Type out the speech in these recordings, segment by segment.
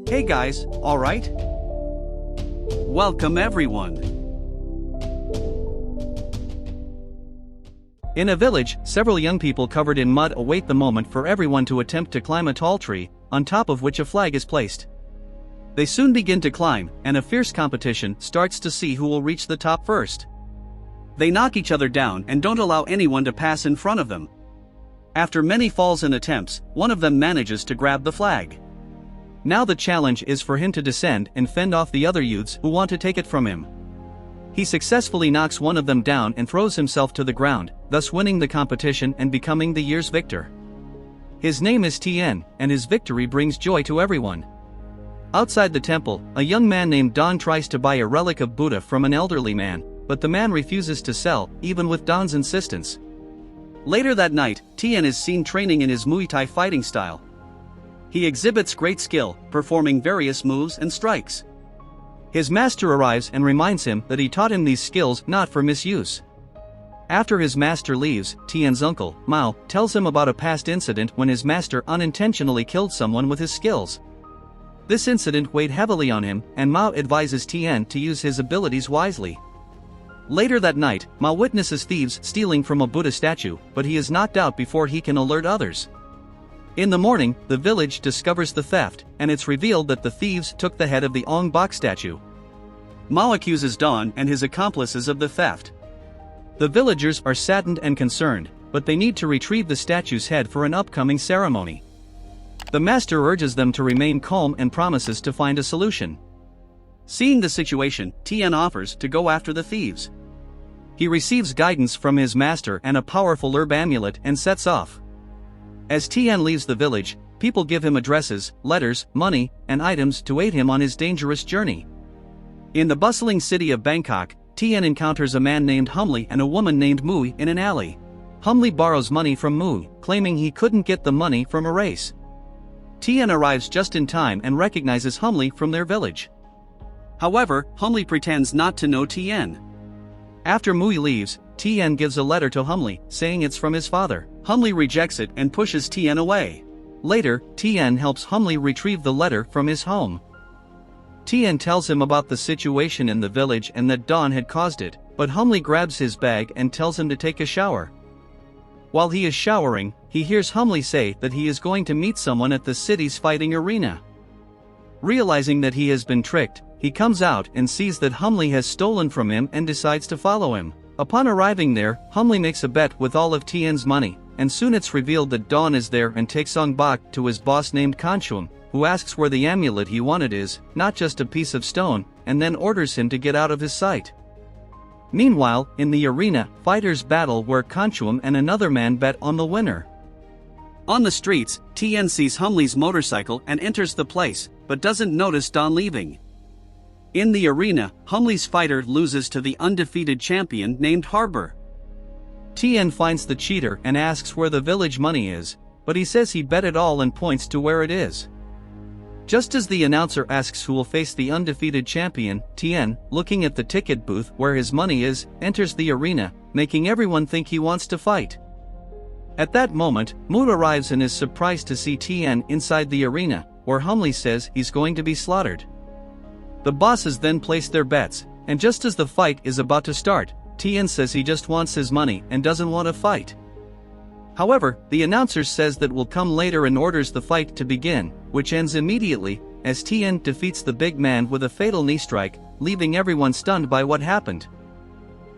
Hey guys, alright? Welcome everyone. In a village, several young people covered in mud await the moment for everyone to attempt to climb a tall tree, on top of which a flag is placed. They soon begin to climb, and a fierce competition starts to see who will reach the top first. They knock each other down and don't allow anyone to pass in front of them. After many falls and attempts, one of them manages to grab the flag. Now the challenge is for him to descend and fend off the other youths who want to take it from him. He successfully knocks one of them down and throws himself to the ground, thus winning the competition and becoming the year's victor. His name is Tien, and his victory brings joy to everyone. Outside the temple, a young man named Don tries to buy a relic of Buddha from an elderly man, but the man refuses to sell, even with Don's insistence. Later that night, Tien is seen training in his Muay Thai fighting style. He exhibits great skill, performing various moves and strikes. His master arrives and reminds him that he taught him these skills not for misuse. After his master leaves, Tien's uncle, Mao, tells him about a past incident when his master unintentionally killed someone with his skills. This incident weighed heavily on him, and Mao advises Tien to use his abilities wisely. Later that night, Mao witnesses thieves stealing from a Buddha statue, but he is knocked out before he can alert others. In the morning, the village discovers the theft, and it's revealed that the thieves took the head of the Ong Bak statue. Mao accuses Don and his accomplices of the theft. The villagers are saddened and concerned, but they need to retrieve the statue's head for an upcoming ceremony. The master urges them to remain calm and promises to find a solution. Seeing the situation, Tien offers to go after the thieves. He receives guidance from his master and a powerful herb amulet and sets off. As Tien leaves the village, people give him addresses, letters, money, and items to aid him on his dangerous journey. In the bustling city of Bangkok, Tien encounters a man named Humli and a woman named Mui in an alley. Humli borrows money from Mui, claiming he couldn't get the money from a race. Tien arrives just in time and recognizes Humli from their village. However, Humli pretends not to know Tien. After Mui leaves, Tien gives a letter to Humli, saying it's from his father. Humli rejects it and pushes Tien away. Later, Tien helps Humli retrieve the letter from his home. Tien tells him about the situation in the village and that Don had caused it, but Humli grabs his bag and tells him to take a shower. While he is showering, he hears Humli say that he is going to meet someone at the city's fighting arena. Realizing that he has been tricked, he comes out and sees that Humli has stolen from him and decides to follow him. Upon arriving there, Humli makes a bet with all of Tien's money, and soon it's revealed that Don is there and takes Ong Bak to his boss named Kanchum, who asks where the amulet he wanted is, not just a piece of stone, and then orders him to get out of his sight. Meanwhile, in the arena, fighters battle where Kanchum and another man bet on the winner. On the streets, Tien sees Humli's motorcycle and enters the place, but doesn't notice Don leaving. In the arena, Humli's fighter loses to the undefeated champion named Harbor. Tien finds the cheater and asks where the village money is, but he says he bet it all and points to where it is. Just as the announcer asks who will face the undefeated champion, Tien, looking at the ticket booth where his money is, enters the arena, making everyone think he wants to fight. At that moment, Mu arrives and is surprised to see Tien inside the arena, where Humli says he's going to be slaughtered. The bosses then place their bets, and just as the fight is about to start, Tien says he just wants his money and doesn't want to fight. However, the announcer says that will come later and orders the fight to begin, which ends immediately, as Tien defeats the big man with a fatal knee strike, leaving everyone stunned by what happened.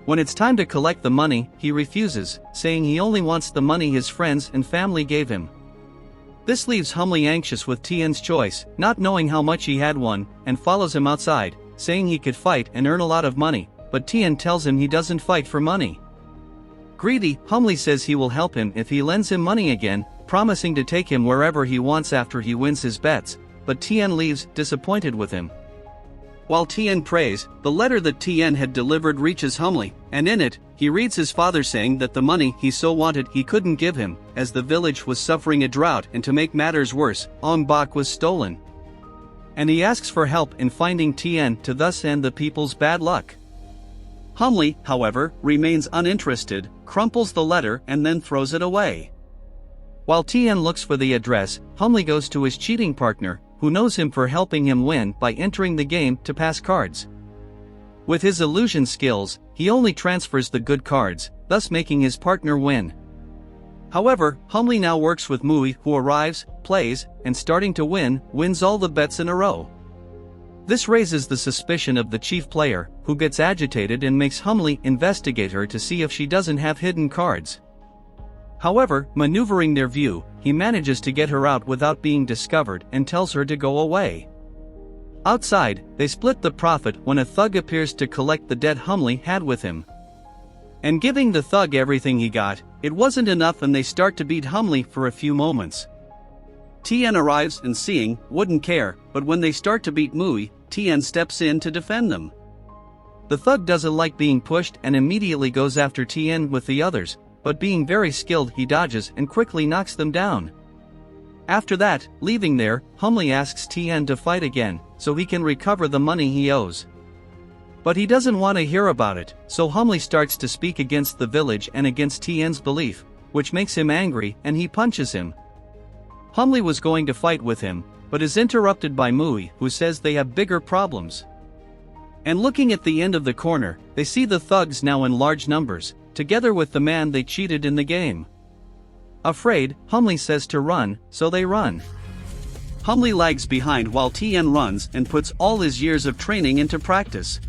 When it's time to collect the money, he refuses, saying he only wants the money his friends and family gave him. This leaves Humli anxious with Tien's choice, not knowing how much he had won, and follows him outside, saying he could fight and earn a lot of money, but Tien tells him he doesn't fight for money. Greedy, Humli says he will help him if he lends him money again, promising to take him wherever he wants after he wins his bets, but Tien leaves, disappointed with him. While Tien prays, the letter that Tien had delivered reaches Humli, and in it, he reads his father saying that the money he so wanted he couldn't give him, as the village was suffering a drought, and to make matters worse, Ong Bak was stolen. And he asks for help in finding Tien to thus end the people's bad luck. Humli, however, remains uninterested, crumples the letter and then throws it away. While Tien looks for the address, Humli goes to his cheating partner, who knows him for helping him win by entering the game to pass cards. With his illusion skills, he only transfers the good cards, thus making his partner win. However, Humley now works with Mui, who arrives, plays, and starting to wins all the bets in a row. This raises the suspicion of the chief player, who gets agitated and makes Humley investigate her to see if she doesn't have hidden cards. However, maneuvering their view, he manages to get her out without being discovered and tells her to go away. Outside, they split the profit when a thug appears to collect the debt Humley had with him. And giving the thug everything he got, it wasn't enough and they start to beat Humley for a few moments. Tien arrives and seeing, wouldn't care, but when they start to beat Mui, Tien steps in to defend them. The thug doesn't like being pushed and immediately goes after Tien with the others, but being very skilled he dodges and quickly knocks them down. After that, leaving there, Humley asks Tien to fight again, so he can recover the money he owes. But he doesn't want to hear about it, so Humley starts to speak against the village and against Tien's belief, which makes him angry and he punches him. Humley was going to fight with him, but is interrupted by Mui, who says they have bigger problems. And looking at the end of the corner, they see the thugs now in large numbers, together with the man they cheated in the game. Afraid, Humley says to run, so they run. Humley lags behind while Tien runs and puts all his years of training into practice.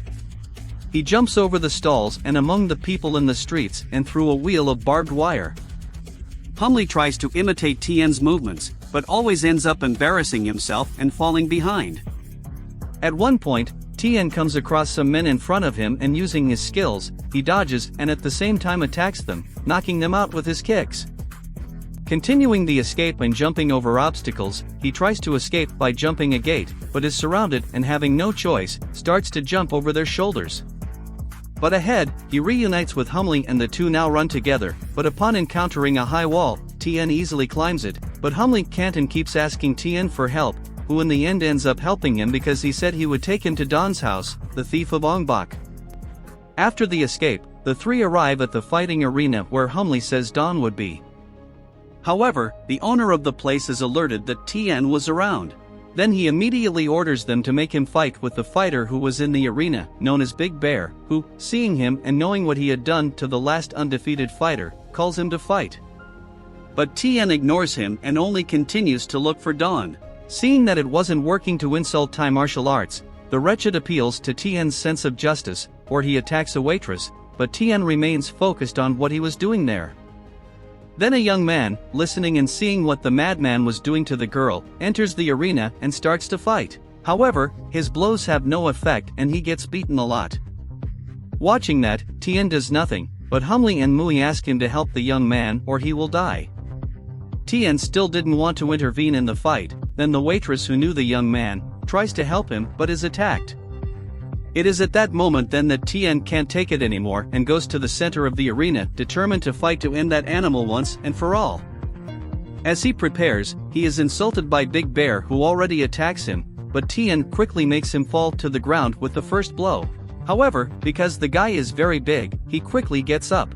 He jumps over the stalls and among the people in the streets and through a wheel of barbed wire. Humley tries to imitate Tien's movements, but always ends up embarrassing himself and falling behind. At one point, Tien comes across some men in front of him and using his skills, he dodges and at the same time attacks them, knocking them out with his kicks. Continuing the escape and jumping over obstacles, he tries to escape by jumping a gate, but is surrounded and having no choice, starts to jump over their shoulders. But ahead, he reunites with Humley and the two now run together, but upon encountering a high wall, Tien easily climbs it, but Humley can't and keeps asking Tien for help, who in the end ends up helping him because he said he would take him to Don's house, the thief of Ongbak. After the escape, the three arrive at the fighting arena where Humley says Don would be. However, the owner of the place is alerted that Tien was around. Then he immediately orders them to make him fight with the fighter who was in the arena, known as Big Bear, who, seeing him and knowing what he had done to the last undefeated fighter, calls him to fight. But Tien ignores him and only continues to look for Don. Seeing that it wasn't working to insult Thai martial arts, the wretched appeals to Tien's sense of justice, or he attacks a waitress, but Tien remains focused on what he was doing there. Then a young man, listening and seeing what the madman was doing to the girl, enters the arena and starts to fight. However, his blows have no effect and he gets beaten a lot. Watching that, Tien does nothing, but Humley and Mui ask him to help the young man or he will die. Tien still didn't want to intervene in the fight, then the waitress who knew the young man, tries to help him but is attacked. It is at that moment then that Tien can't take it anymore and goes to the center of the arena determined to fight to end that animal once and for all. As he prepares, he is insulted by Big Bear who already attacks him, but Tien quickly makes him fall to the ground with the first blow. However, because the guy is very big, he quickly gets up.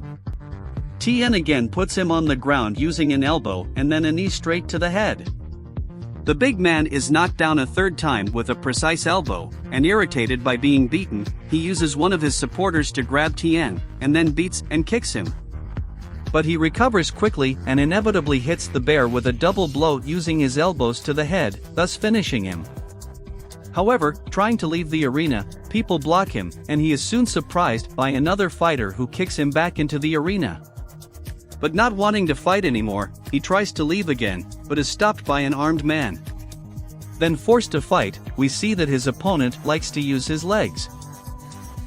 Tien again puts him on the ground using an elbow and then a knee straight to the head. The big man is knocked down a third time with a precise elbow, and irritated by being beaten, he uses one of his supporters to grab Tien, and then beats and kicks him. But he recovers quickly and inevitably hits the bear with a double blow using his elbows to the head, thus finishing him. However, trying to leave the arena, people block him, and he is soon surprised by another fighter who kicks him back into the arena. But not wanting to fight anymore, he tries to leave again, but is stopped by an armed man. Then forced to fight, we see that his opponent likes to use his legs.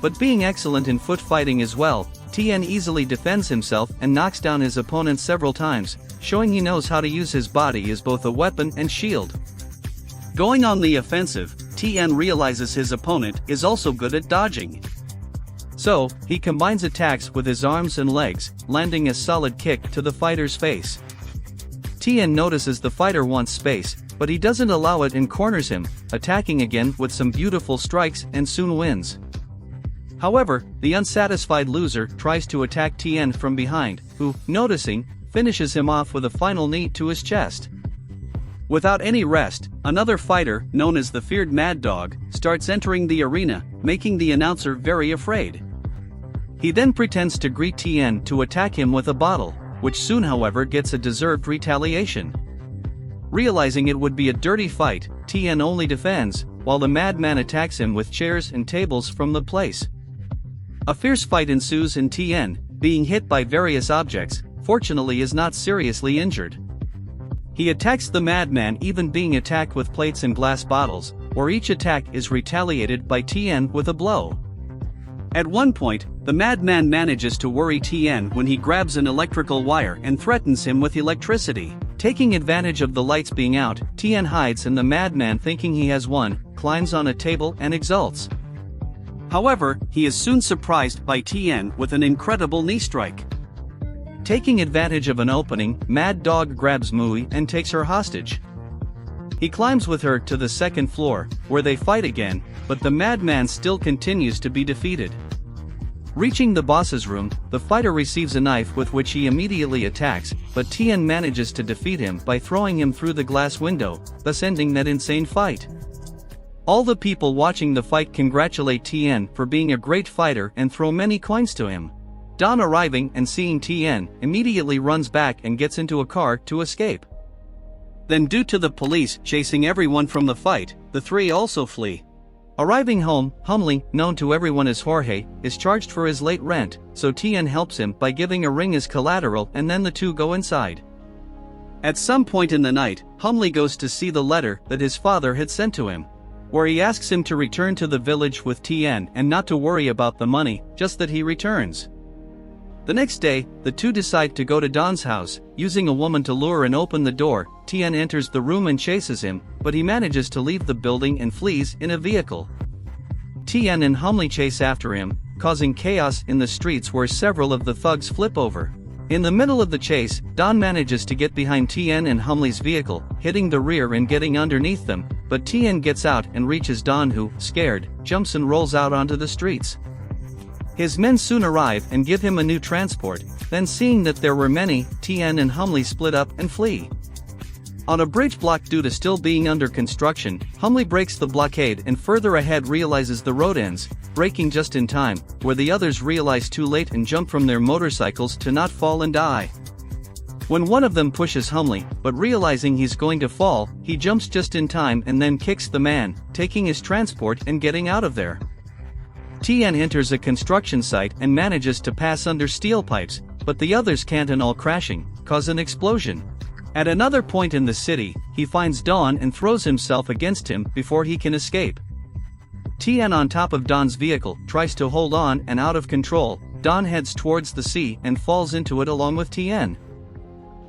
But being excellent in foot fighting as well, Tien easily defends himself and knocks down his opponent several times, showing he knows how to use his body as both a weapon and shield. Going on the offensive, Tien realizes his opponent is also good at dodging. So, he combines attacks with his arms and legs, landing a solid kick to the fighter's face. Tien notices the fighter wants space, but he doesn't allow it and corners him, attacking again with some beautiful strikes and soon wins. However, the unsatisfied loser tries to attack Tien from behind, who, noticing, finishes him off with a final knee to his chest. Without any rest, another fighter, known as the feared Mad Dog, starts entering the arena, making the announcer very afraid. He then pretends to greet Tien to attack him with a bottle, which soon however gets a deserved retaliation. Realizing it would be a dirty fight, Tien only defends, while the madman attacks him with chairs and tables from the place. A fierce fight ensues and Tien, being hit by various objects, fortunately is not seriously injured. He attacks the madman, even being attacked with plates and glass bottles, where each attack is retaliated by Tien with a blow. At one point, the madman manages to worry Tien when he grabs an electrical wire and threatens him with electricity. Taking advantage of the lights being out, Tien hides and the madman, thinking he has won, climbs on a table and exults. However, he is soon surprised by Tien with an incredible knee strike. Taking advantage of an opening, Mad Dog grabs Mui and takes her hostage. He climbs with her to the second floor, where they fight again, but the madman still continues to be defeated. Reaching the boss's room, the fighter receives a knife with which he immediately attacks, but Tien manages to defeat him by throwing him through the glass window, thus ending that insane fight. All the people watching the fight congratulate Tien for being a great fighter and throw many coins to him. Don, arriving and seeing Tien, immediately runs back and gets into a car to escape. Then, due to the police chasing everyone from the fight, the three also flee. Arriving home, Humley, known to everyone as Jorge, is charged for his late rent, so Tien helps him by giving a ring as collateral, and then the two go inside. At some point in the night, Humley goes to see the letter that his father had sent to him, where he asks him to return to the village with Tien and not to worry about the money, just that he returns. The next day, the two decide to go to Don's house. Using a woman to lure and open the door, Tien enters the room and chases him, but he manages to leave the building and flees in a vehicle. Tien and Humley chase after him, causing chaos in the streets where several of the thugs flip over. In the middle of the chase, Don manages to get behind Tien and Humley's vehicle, hitting the rear and getting underneath them, but Tien gets out and reaches Don, who, scared, jumps and rolls out onto the streets. His men soon arrive and give him a new transport, then seeing that there were many, Tien and Humley split up and flee. On a bridge blocked due to still being under construction, Humley breaks the blockade and further ahead realizes the road ends, braking just in time, where the others realize too late and jump from their motorcycles to not fall and die. When one of them pushes Humley, but realizing he's going to fall, he jumps just in time and then kicks the man, taking his transport and getting out of there. Tien enters a construction site and manages to pass under steel pipes, but the others can't, and all crashing, cause an explosion. At another point in the city, he finds Don and throws himself against him before he can escape. Tien, on top of Don's vehicle, tries to hold on, and out of control, Don heads towards the sea and falls into it along with Tien.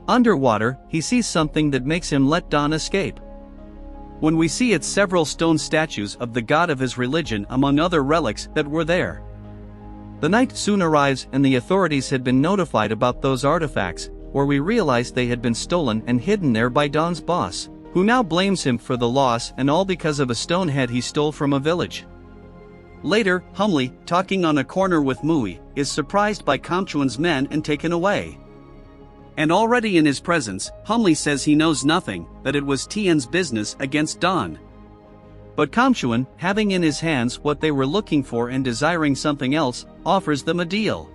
Underwater, he sees something that makes him let Don escape. When we see it, several stone statues of the god of his religion among other relics that were there. The night soon arrives and the authorities had been notified about those artifacts, where we realize they had been stolen and hidden there by Don's boss, who now blames him for the loss, and all because of a stone head he stole from a village. Later, Humley, talking on a corner with Mui, is surprised by Kamchuan's men and taken away. And already in his presence, Humley says he knows nothing, that it was Tien's business against Don. But Kamchuan, having in his hands what they were looking for and desiring something else, offers them a deal.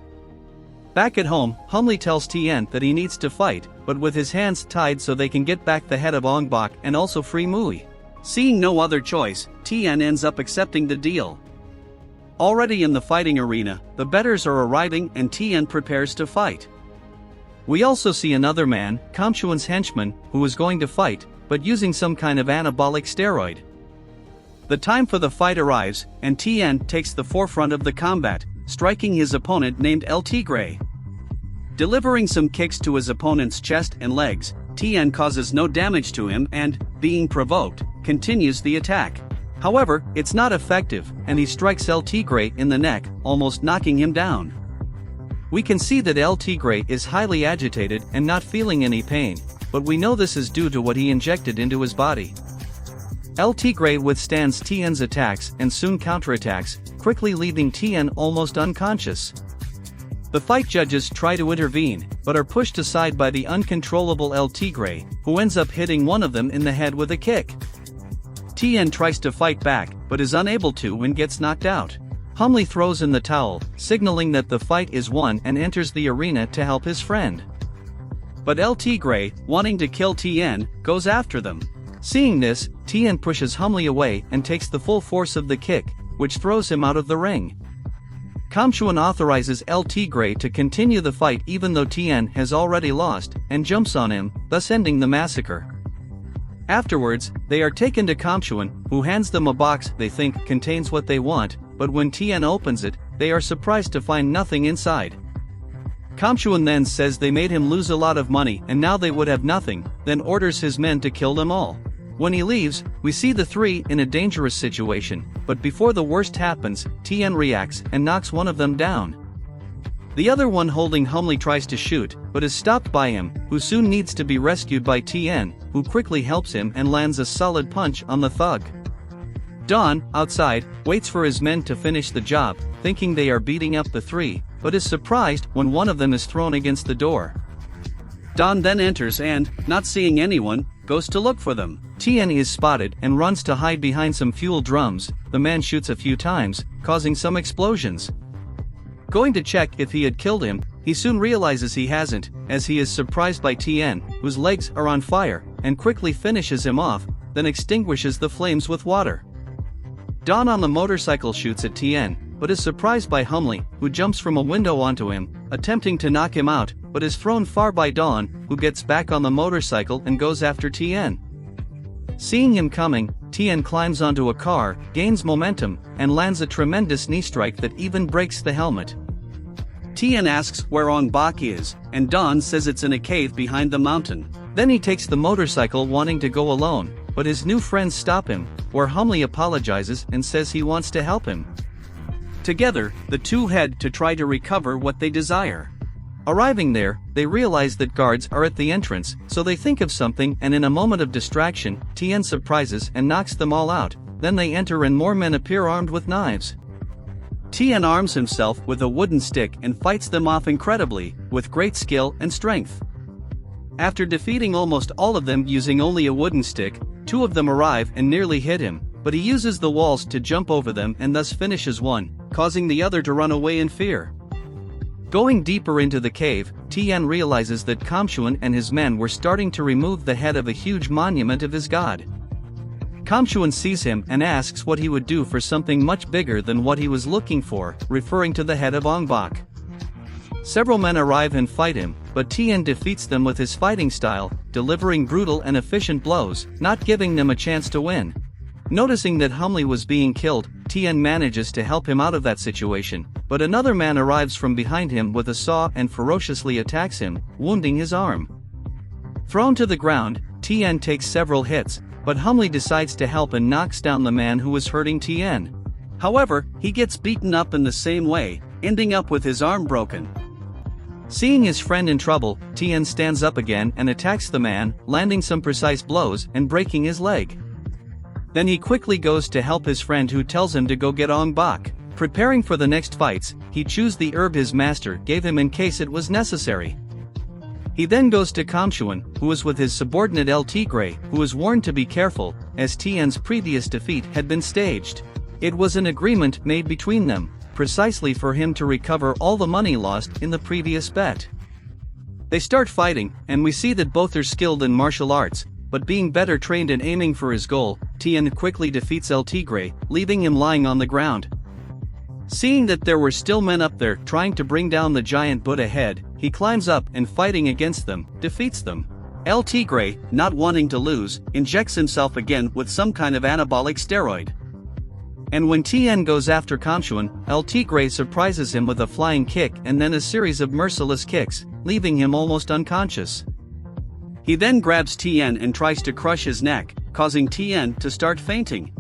Back at home, Humley tells Tien that he needs to fight, but with his hands tied so they can get back the head of Ongbak and also free Mui. Seeing no other choice, Tien ends up accepting the deal. Already in the fighting arena, the betters are arriving and Tien prepares to fight. We also see another man, Kamchuan's henchman, who was going to fight, but using some kind of anabolic steroid. The time for the fight arrives, and Tien takes the forefront of the combat, striking his opponent named El Tigre. Delivering some kicks to his opponent's chest and legs, Tien causes no damage to him and, being provoked, continues the attack. However, it's not effective, and he strikes El Tigre in the neck, almost knocking him down. We can see that El Tigre is highly agitated and not feeling any pain, but we know this is due to what he injected into his body. El Tigre withstands Tien's attacks and soon counterattacks, quickly leaving Tien almost unconscious. The fight judges try to intervene, but are pushed aside by the uncontrollable El Tigre, who ends up hitting one of them in the head with a kick. Tien tries to fight back, but is unable to and gets knocked out. Humley throws in the towel, signaling that the fight is won, and enters the arena to help his friend. But El Tigre, wanting to kill Tien, goes after them. Seeing this, Tien pushes Humley away and takes the full force of the kick, which throws him out of the ring. Kamchuan authorizes El Tigre to continue the fight even though Tien has already lost, and jumps on him, thus ending the massacre. Afterwards, they are taken to Kamchuan, who hands them a box they think contains what they want, but when Tien opens it, they are surprised to find nothing inside. Kamchuan then says they made him lose a lot of money and now they would have nothing, then orders his men to kill them all. When he leaves, we see the three in a dangerous situation, but before the worst happens, Tien reacts and knocks one of them down. The other one holding Humley tries to shoot, but is stopped by him, who soon needs to be rescued by Tien, who quickly helps him and lands a solid punch on the thug. Don, outside, waits for his men to finish the job, thinking they are beating up the three, but is surprised when one of them is thrown against the door. Don then enters and, not seeing anyone, goes to look for them. Tien is spotted and runs to hide behind some fuel drums. The man shoots a few times, causing some explosions. Going to check if he had killed him, he soon realizes he hasn't, as he is surprised by Tien, whose legs are on fire, and quickly finishes him off, then extinguishes the flames with water. Don on the motorcycle shoots at Tien, but is surprised by Humley, who jumps from a window onto him, attempting to knock him out, but is thrown far by Don, who gets back on the motorcycle and goes after Tien. Seeing him coming, Tien climbs onto a car, gains momentum, and lands a tremendous knee strike that even breaks the helmet. Tien asks where Ong Bak is, and Don says it's in a cave behind the mountain. Then he takes the motorcycle wanting to go alone, but his new friends stop him, where Humley apologizes and says he wants to help him. Together, the two head to try to recover what they desire. Arriving there, they realize that guards are at the entrance, so they think of something and in a moment of distraction, Tien surprises and knocks them all out. Then they enter and more men appear armed with knives. Tien arms himself with a wooden stick and fights them off incredibly, with great skill and strength. After defeating almost all of them using only a wooden stick, two of them arrive and nearly hit him, but he uses the walls to jump over them and thus finishes one, causing the other to run away in fear. Going deeper into the cave, Tien realizes that Kamchuan and his men were starting to remove the head of a huge monument of his god. Kamchuan sees him and asks what he would do for something much bigger than what he was looking for, referring to the head of Ong Bak. Several men arrive and fight him, but Tien defeats them with his fighting style, delivering brutal and efficient blows, not giving them a chance to win. Noticing that Humley was being killed, Tien manages to help him out of that situation, but another man arrives from behind him with a saw and ferociously attacks him, wounding his arm. Thrown to the ground, Tien takes several hits, but Humley decides to help and knocks down the man who was hurting Tien. However, he gets beaten up in the same way, ending up with his arm broken. Seeing his friend in trouble, Tien stands up again and attacks the man, landing some precise blows and breaking his leg. Then he quickly goes to help his friend who tells him to go get Ong Bak. Preparing for the next fights, he chews the herb his master gave him in case it was necessary. He then goes to Kamchuan, who is with his subordinate El Tigre, who is warned to be careful, as Tien's previous defeat had been staged. It was an agreement made between them, precisely for him to recover all the money lost in the previous bet. They start fighting, and we see that both are skilled in martial arts, but being better trained in aiming for his goal, Tien quickly defeats El Tigre, leaving him lying on the ground. Seeing that there were still men up there trying to bring down the giant Buddha head, he climbs up and fighting against them, defeats them. El Tigre, not wanting to lose, injects himself again with some kind of anabolic steroid. And when Tien goes after Kamchuan, El Tigre surprises him with a flying kick and then a series of merciless kicks, leaving him almost unconscious. He then grabs Tien and tries to crush his neck, causing Tien to start fainting.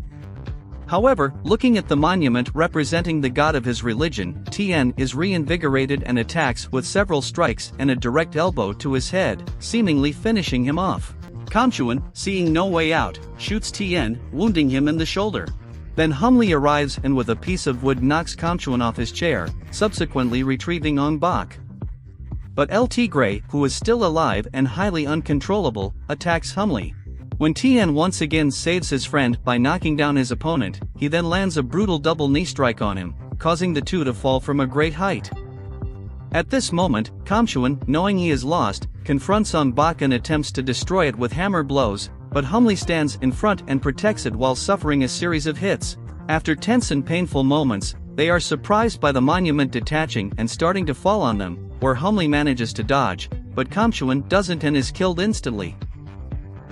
However, looking at the monument representing the god of his religion, Tien is reinvigorated and attacks with several strikes and a direct elbow to his head, seemingly finishing him off. Kamchuan, seeing no way out, shoots Tien, wounding him in the shoulder. Then Humley arrives and with a piece of wood knocks Kamchuan off his chair, subsequently retrieving Ong Bak. But LT Gray, who is still alive and highly uncontrollable, attacks Humley. When Tien once again saves his friend by knocking down his opponent, he then lands a brutal double knee strike on him, causing the two to fall from a great height. At this moment, Kamchuan, knowing he is lost, confronts Ong Bak and attempts to destroy it with hammer blows, but Humley stands in front and protects it while suffering a series of hits. After tense and painful moments, they are surprised by the monument detaching and starting to fall on them, where Humley manages to dodge, but Kamchuan doesn't and is killed instantly.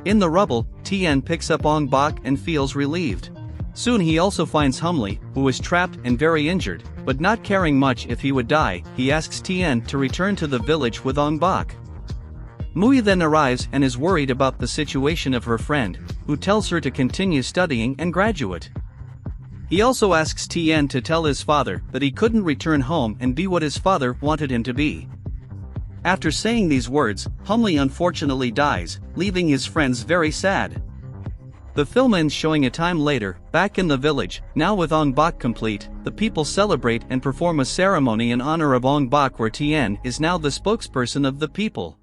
In the rubble, Tien picks up Ong Bak and feels relieved. Soon he also finds Humley, who is trapped and very injured, but not caring much if he would die, he asks Tien to return to the village with Ong Bak. Mui then arrives and is worried about the situation of her friend, who tells her to continue studying and graduate. He also asks Tien to tell his father that he couldn't return home and be what his father wanted him to be. After saying these words, Humley unfortunately dies, leaving his friends very sad. The film ends showing a time later, back in the village, now with Ong Bak complete, the people celebrate and perform a ceremony in honor of Ong Bak where Tien is now the spokesperson of the people.